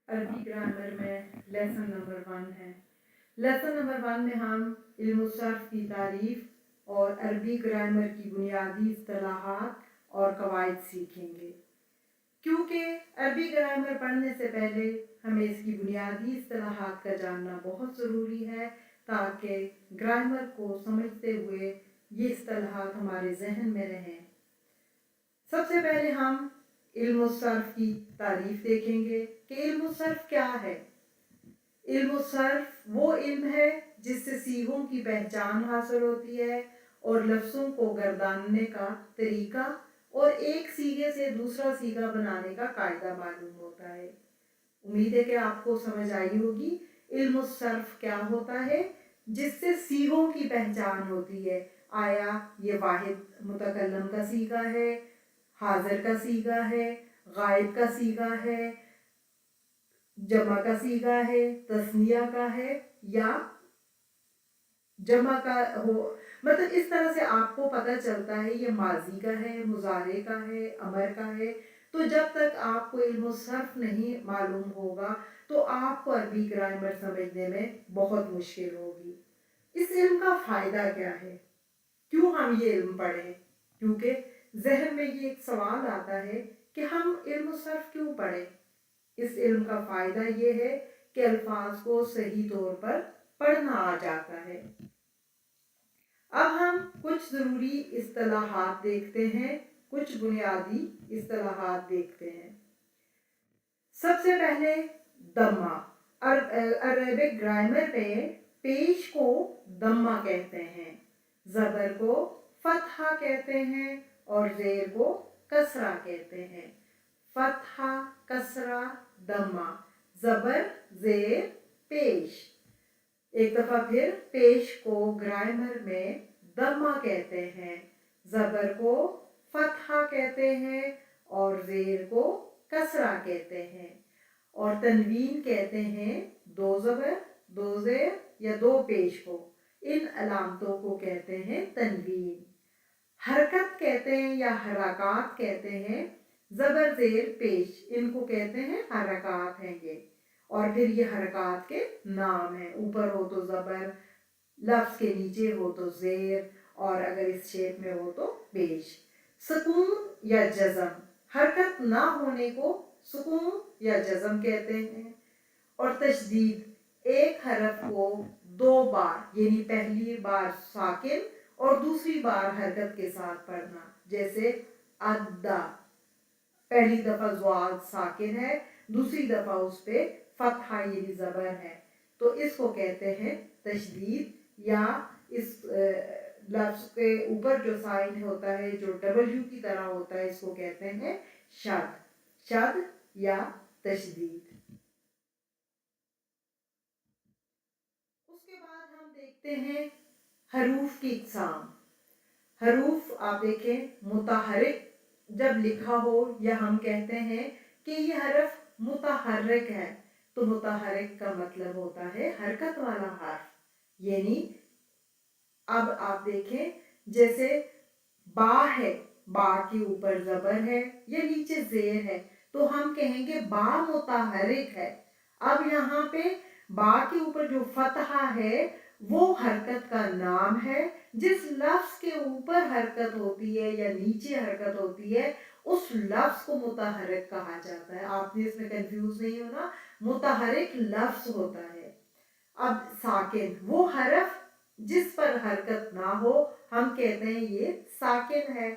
अरबी ग्रामर में lesson number 1 है। लेसन नंबर 1 में हम इल्म सर्फ की तारीफ और अरबी ग्रामर की बुनियादी इस्तिलाहात और कवायद सीखेंगे। क्योंकि अरबी ग्रामर पढ़ने से पहले हमें इसकी बुनियादी इस्तिलाहात का जानना बहुत ज़रूरी है, ताकि ग्रामर को समझते हुए ये इस्तिलाहात हमारे जहन में रहें। सबसे पहले हम इल्म सर्फ की तारीफ देखेंगे कि इल्म सर्फ क्या है। इल्म सर्फ वो इल्म है जिससे सीगों की पहचान हासिल होती है और लफ्ज़ों को गर्दानने का तरीका और एक सीगे से दूसरा सीगा बनाने का कायदा मालूम होता है। उम्मीद है कि आपको समझ आई होगी इल्म सर्फ क्या होता है, जिससे सीगों की पहचान होती है। आया ये वाहिद मुतकल्लम का सीगा है, हाजिर का सीगा है, गायब का सीगा है, जमा का सीगा है, तस्निया का है या जमा का हो। मतलब इस तरह से आपको पता चलता है ये माजी का है, मुजारे का है, अमर का है। तो जब तक आपको इल्म सर्फ नहीं मालूम होगा तो आपको अरबी ग्रामर समझने में बहुत मुश्किल होगी। इस इल्म का फ़ायदा क्या है, क्यों हम ये इल्म पढ़ें? क्योंकि जहन में ये एक सवाल आता है कि हम इल्म सर्फ क्यों पढ़ें। इस इल्म का फ़ायदा ये है कि अल्फाज को सही तौर पर पढ़ना आ जाता है। अब हम कुछ ज़रूरी इस्तिलाहात देखते हैं, कुछ बुनियादी इस्तिलाहात देखते हैं। सबसे पहले दम्मा। अरबिक ग्रामर में पेश को दम्मा कहते हैं, ज़बर को फतहा कहते हैं और ज़ेर को कसरा कहते हैं। फतहा, कसरा, दम्मा, ज़बर, ज़ेर, पेश। एक दफ़ा फिर पेश को ग्रामर में दम्मा कहते हैं, ज़बर को फतहा कहते हैं और ज़ेर को कसरा कहते हैं और तनवीन कहते हैं दो ज़बर, दो ज़ेर या दो पेश को। इन अलामतों को कहते हैं तनवीन। हरकत कहते हैं या हरकात कहते हैं, ज़बर ज़ेर पेश, इनको कहते हैं हरकात हैं ये। और फिर ये हरकात के नाम हैं, ऊपर हो तो ज़बर, लफ्ज़ के नीचे हो तो ज़ेर और अगर इस शेप में हो तो पेश। सुकून या जज़म, हरकत ना होने को सुकून या जज़म कहते हैं। और तशदीद, एक हरफ को दो बार यानी पहली बार साकिन और दूसरी बार हरकत के साथ पढ़ना, जैसे अद्दा, पहली दफ़ा ज़्वाद साकिन है, दूसरी दफ़ा उस पर फतहा यानी ज़बर है, तो इसको कहते हैं तशदीद। या इस लफ्ज़ के ऊपर जो साइन होता है जो डब्ल्यू की तरह होता है, इसको कहते हैं शद, शद या तशदीद। उसके बाद हम देखते हैं हरूफ की इक़साम। हरूफ आप देखें, मुतहरिक जब लिखा हो या हम कहते हैं कि ये हरफ मुतहर्रिक है, तो मुतहरिक का मतलब होता है हरकत वाला हर्फ। यानी अब आप देखें, जैसे बा है, बा के ऊपर ज़बर है या नीचे ज़ेर है, तो हम कहेंगे बा मुतहरिक है। अब यहाँ पे बा के ऊपर जो फतहा है वो हरकत का नाम है। जिस लफ्ज़ के ऊपर हरकत होती है या नीचे हरकत होती है उस लफ्ज़ को मुतहरिक कहा जाता है। आपने इसमें कंफ्यूज नहीं होना, मुतहरिक लफ्ज़ होता है। अब साकिन, वो हरफ जिस पर हरकत ना हो, हम कहते हैं ये साकिन है।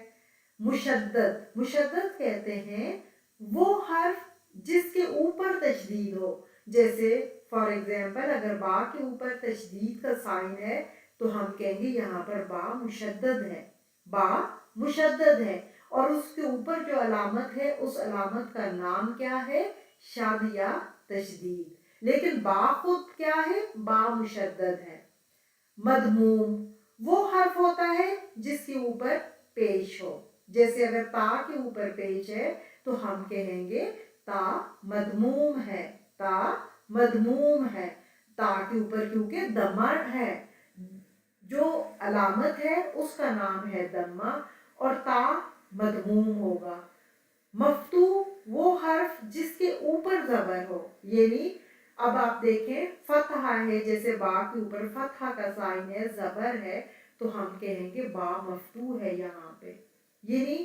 मुशद्दद, मुशद्दद कहते हैं वो हर्फ जिसके ऊपर तशदीद हो, जैसे फॉर एग्जाम्पल अगर बा के ऊपर तशदीद का साइन है तो हम कहेंगे यहाँ पर बा मुशद्दद है, बा मुशद्दद है। और उसके ऊपर जो अलामत है उस अलामत का नाम क्या है, शद या तशदीद। लेकिन बा खुद क्या है, बा मुशद्दद है। मदमूम, वो हर्फ होता है जिसके ऊपर पेश हो, जैसे अगर ता के ऊपर पेश है तो हम कहेंगे ता मदमूम है, ता मदमूम है। ता के ऊपर क्योंकि दम्मा है, जो अलामत है उसका नाम है दम्मा और ता मदमूम होगा। मफ्तू, वो हर्फ जिसके ऊपर ज़बर हो, यानी अब आप देखें फतहा है, जैसे बा के ऊपर फतहा का साइन है, ज़बर है, तो हम कहेंगे बा मफ्तू है यहाँ पे, यानी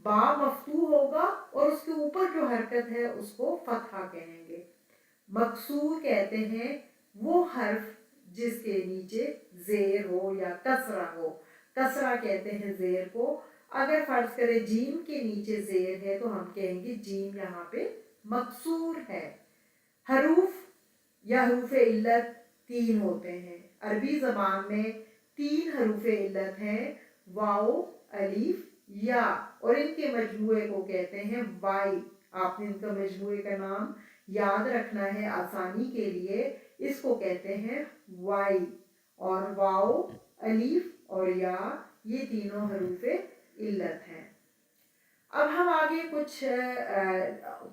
बा मफ्तू होगा और उसके ऊपर जो हरकत है उसको फतहा कहेंगे। मकसूर कहते हैं वो हर्फ जिसके नीचे जेर हो या कसरा हो, कसरा कहते हैं जेर को। अगर फर्ज करें जीम के नीचे जेर है तो हम कहेंगे जीम यहाँ पे मकसूर है। हरूफ या हरूफ इल्लत 3 होते हैं अरबी ज़बान में, 3 हरूफ इल्लत हैं, वाओ, अलीफ, या, और इनके मजमूए को कहते हैं वाई। आपने इनका मजमूए का नाम याद रखना है आसानी के लिए, इसको कहते हैं वाई। और वाओ, अलीफ और या, ये तीनों हरूफ इल्लत हैं। अब हम आगे कुछ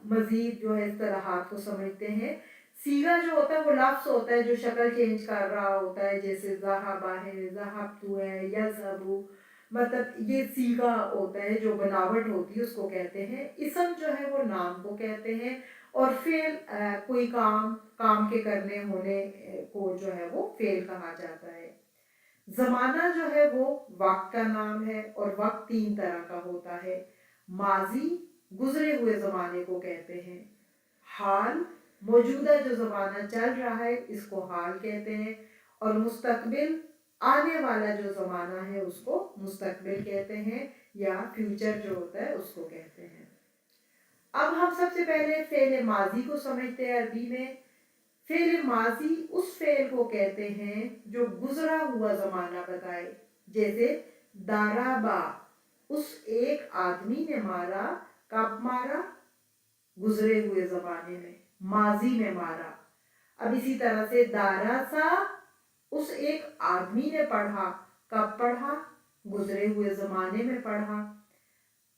मज़ीद जो है इस्तिलाहात को समझते हैं। सीगा जो होता है वो लफ्ज़ होता है जो शक्ल चेंज कर रहा होता है, जैसे ज़हाबा है, ज़हाबतु है, यज़हबु, मतलब ये सीगा होता है, जो बनावट होती है उसको कहते हैं। इसम जो है वो नाम को कहते हैं, और फेल कोई काम के करने होने को जो है वो फेल कहा जाता है। ज़माना जो है वो वक्त का नाम है, और वक्त 3 तरह का होता है। माजी गुजरे हुए ज़माने को कहते हैं, हाल मौजूदा जो ज़माना चल रहा है इसको हाल कहते हैं, और मुस्तकबिल आने वाला जो ज़माना है उसको मुस्तकबिल कहते हैं, या फ्यूचर जो होता है उसको कहते हैं। अब हम सबसे पहले फ़ेल माजी को समझते हैं अरबी में। फ़ेल माजी उस फ़ेल को कहते हैं जो गुजरा हुआ ज़माना बताए, जैसे दाराबा उस एक आदमी ने मारा, कब मारा? गुजरे हुए ज़माने में, माजी में मारा। अब इसी तरह से दारासा उस एक आदमी ने पढ़ा, कब पढ़ा? गुजरे हुए ज़माने में पढ़ा।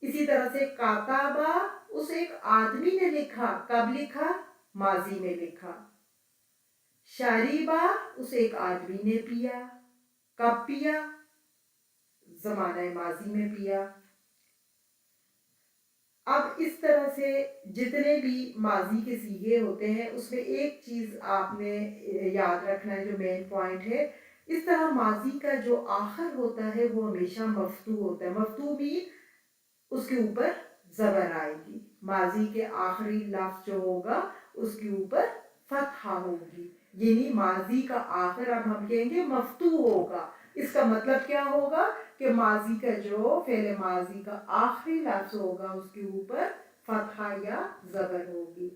इसी तरह से काताबा उस एक आदमी ने लिखा, कब लिखा? माजी में लिखा। शारीबा उस एक आदमी ने पिया, कब पिया? ज़माना माजी में पिया। अब इस तरह से जितने भी माजी के सीगे होते हैं उसमें एक चीज़ आपने याद रखना है जो मेन पॉइंट है, इस तरह माजी का जो आखिर होता है वो हमेशा मफ्तू होता है। मफ्तू भी उसके ऊपर ज़बर आएगी, माजी के आखिरी लफ्ज़ जो होगा उसके ऊपर फतहा होगी, यानी माजी का आखिर अब हम कहेंगे मफ्तू होगा। इसका मतलब क्या होगा कि माजी का जो फ़ेल माजी का आखिरी लफ्ज़ होगा उसके ऊपर फतहा या ज़बर होगी।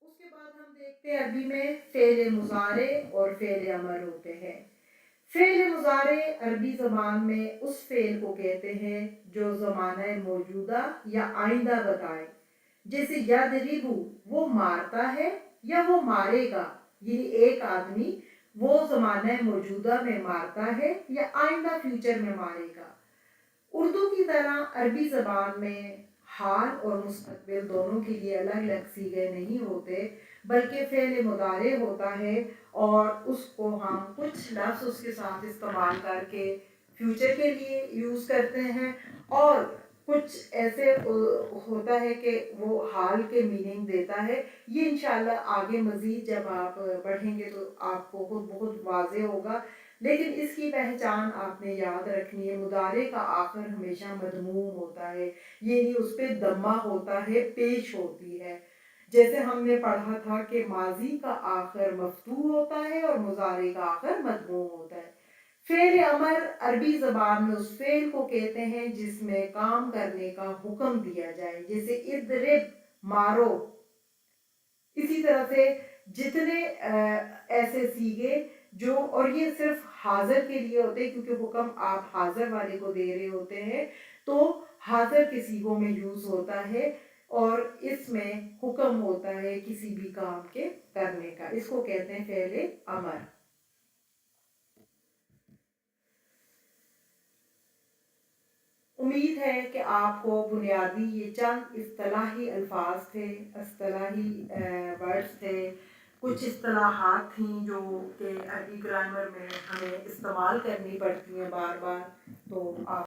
उसके बाद हम देखते हैं अरबी में फ़ेल मुज़ारे और फ़ेल अमर होते हैं। फ़ेल मुज़ारे अरबी ज़बान में उस फ़ेल को कहते हैं जो ज़माना मौजूदा या आइंदा बताए, जैसे यदरिबु वो मारता है या वो मारेगा, यानी एक आदमी वो ज़माना मौजूदा में मारता है या आइंदा फ्यूचर में मारेगा। उर्दू की तरह अरबी ज़बान में हाल और मुस्तकबिल दोनों के लिए अलग अलग सीगे नहीं होते, बल्कि फ़ेल मुदारे होता है, और उसको हम कुछ लफ्ज़ उसके साथ इस्तेमाल करके फ्यूचर के लिए यूज़ करते हैं, और कुछ ऐसे होता है कि वो हाल के मीनिंग देता है। ये इंशाल्लाह आगे मज़ीद जब आप पढ़ेंगे तो आपको खुद बहुत वाज़े होगा, लेकिन इसकी पहचान आपने याद रखनी है। मुदारे का आखिर हमेशा मदमूम होता है, यानी उस पर दम्मा होता है, पेश होती है। जैसे हमने पढ़ा था कि माजी का आखिर मफ्तू होता है और मुजारे का आखिर मदमूम होता है। फ़ेल अमर अरबी ज़बान में उस फ़ेल को कहते हैं जिसमें काम करने का हुक्म दिया जाए, जैसे इद्रिब मारो। इसी तरह से जितने ऐसे सीगे जो, और ये सिर्फ हाजिर के लिए होते हैं क्योंकि हुक्म आप हाजिर वाले को दे रहे होते हैं, तो हाजिर के सीगों में यूज़ होता है, और इसमें हुक्म होता है किसी भी काम के करने का, इसको कहते हैं फ़ेल अमर। उम्मीद है कि आपको बुनियादी ये चंद इस्तिलाही अल्फाज थे, इस्तिलाही वर्ड्स थे, कुछ इस्तिलाहात थी जो कि अरबी ग्रामर में हमें इस्तेमाल करनी पड़ती हैं बार बार, तो आप